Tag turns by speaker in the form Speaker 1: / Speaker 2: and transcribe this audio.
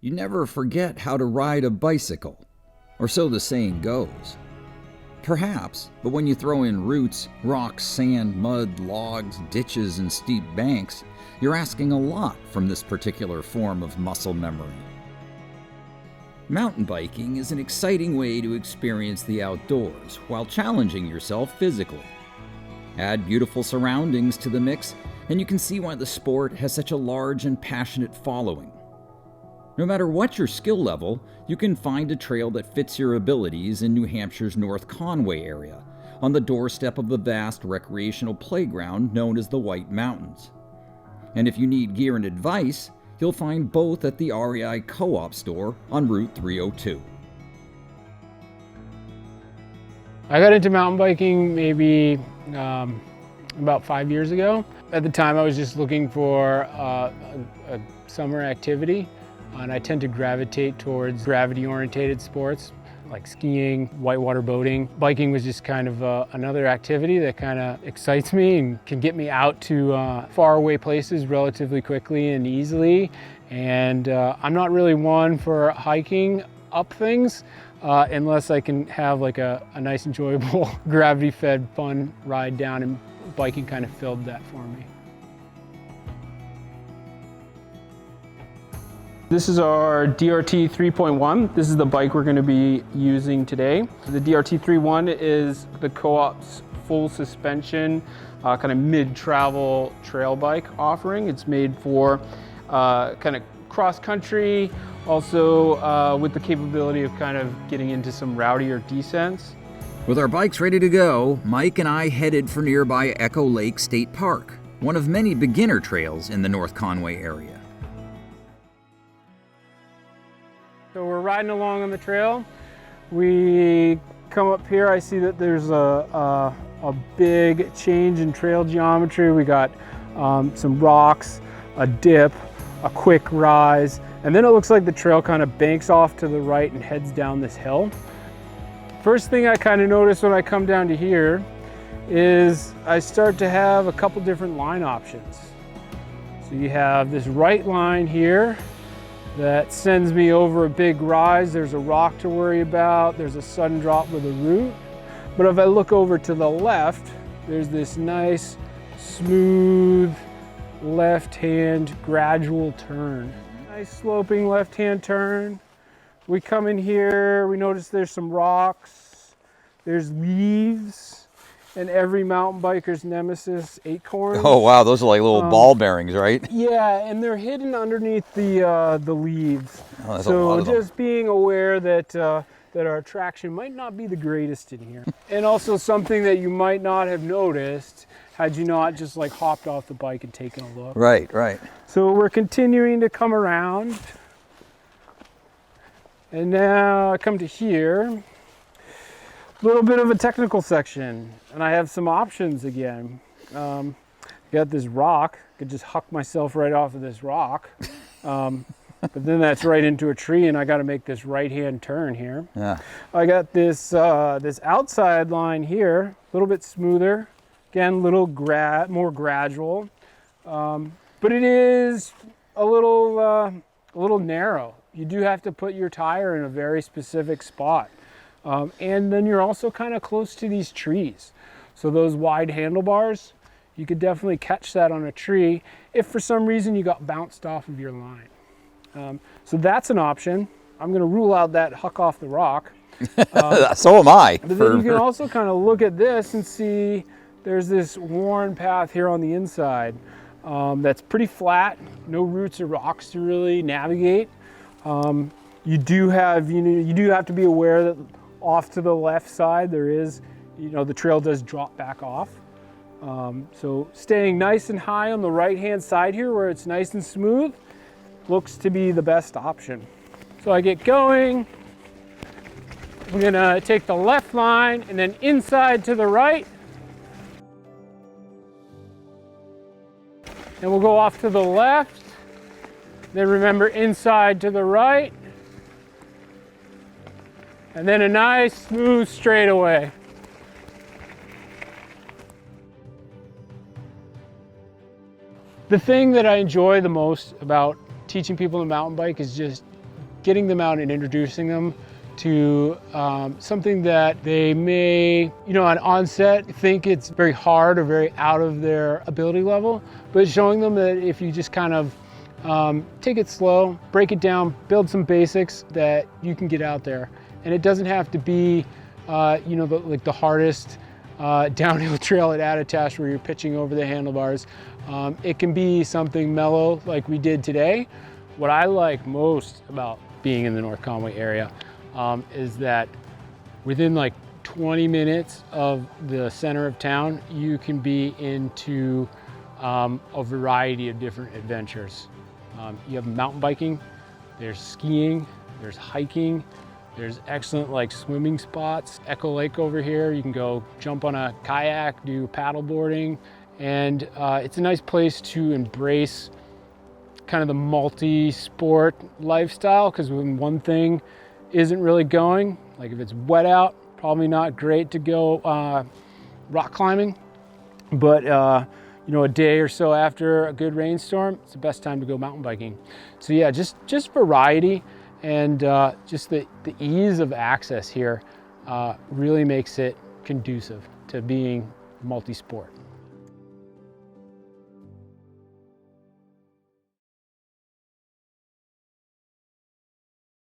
Speaker 1: You never forget how to ride a bicycle, or so the saying goes. Perhaps, but when you throw in roots, rocks, sand, mud, logs, ditches, and steep banks, you're asking a lot from this particular form of muscle memory. Mountain biking is an exciting way to experience the outdoors while challenging yourself physically. Add beautiful surroundings to the mix, and you can see why the sport has such a large and passionate following. No matter what your skill level, you can find a trail that fits your abilities in New Hampshire's North Conway area, on the doorstep of the vast recreational playground known as the White Mountains. And if you need gear and advice, you'll find both at the REI Co-op store on Route 302.
Speaker 2: I got into mountain biking maybe about 5 years ago. At the time I was just looking for a summer activity, and I tend to gravitate towards gravity-oriented sports like skiing, whitewater boating. Biking was just kind of another activity that kind of excites me and can get me out to faraway places relatively quickly and easily. And I'm not really one for hiking up things unless I can have like a nice, enjoyable, gravity-fed, fun ride down, and biking kind of filled that for me. This is our DRT 3.1. This is the bike we're going to be using today. The DRT 3.1 is the Co-op's full suspension, kind of mid-travel trail bike offering. It's made for kind of cross-country, also with the capability of kind of getting into some rowdier descents.
Speaker 1: With our bikes ready to go, Mike and I headed for nearby Echo Lake State Park, one of many beginner trails in the North Conway area.
Speaker 2: So we're riding along on the trail. We come up here, I see that there's a big change in trail geometry. We got some rocks, a dip, a quick rise, and then it looks like the trail kind of banks off to the right and heads down this hill. First thing I kind of notice when I come down to here is I start to have a couple different line options. So you have this right line here that sends me over a big rise. There's a rock to worry about. There's a sudden drop with a root. But if I look over to the left, there's this nice, smooth, left-hand gradual turn. Nice sloping left-hand turn. We come in here, we notice there's some rocks, there's leaves, and every mountain biker's nemesis, acorns.
Speaker 1: Oh wow, those are like little ball bearings, right?
Speaker 2: Yeah, and they're hidden underneath the leaves.
Speaker 1: Oh, that's a
Speaker 2: so
Speaker 1: lot of them.
Speaker 2: just being aware that that our traction might not be the greatest in here. And also something that you might not have noticed had you not just like hopped off the bike and taken a look.
Speaker 1: Right, right.
Speaker 2: So we're continuing to come around. And now I come to here, a little bit of a technical section, and I have some options again. Got this rock, I could just huck myself right off of this rock, but then that's right into a tree, and I got to make this right-hand turn here.
Speaker 1: Yeah.
Speaker 2: I got this this outside line here, a little bit smoother, again, a little more gradual, but it is a little narrow. You do have to put your tire in a very specific spot. And then you're also kind of close to these trees. So those wide handlebars, you could definitely catch that on a tree if for some reason you got bounced off of your line. So that's an option. I'm going to rule out that huck off the rock.
Speaker 1: So am I.
Speaker 2: But then you can also kind of look at this and see there's this worn path here on the inside that's pretty flat, no roots or rocks to really navigate. You do have to be aware that off to the left side there is, the trail does drop back off. So staying nice and high on the right hand side here where it's nice and smooth looks to be the best option. So I get going, I'm gonna take the left line and then inside to the right. And we'll go off to the left. Then remember inside to the right. And then a nice smooth straightaway. The thing that I enjoy the most about teaching people to mountain bike is just getting them out and introducing them to something that they may, on onset think it's very hard or very out of their ability level, but showing them that if you just kind of take it slow, break it down, build some basics, that you can get out there. And it doesn't have to be, like the hardest downhill trail at Attitash where you're pitching over the handlebars. It can be something mellow like we did today. What I like most about being in the North Conway area is that within like 20 minutes of the center of town, you can be into a variety of different adventures. You have mountain biking, there's skiing, there's hiking, there's excellent like swimming spots. Echo Lake over here, you can go jump on a kayak, do paddle boarding, and it's a nice place to embrace kind of the multi-sport lifestyle, because when one thing isn't really going, like if it's wet out, probably not great to go rock climbing, but a day or so after a good rainstorm, it's the best time to go mountain biking. So yeah, just variety, and just the ease of access here really makes it conducive to being multi-sport.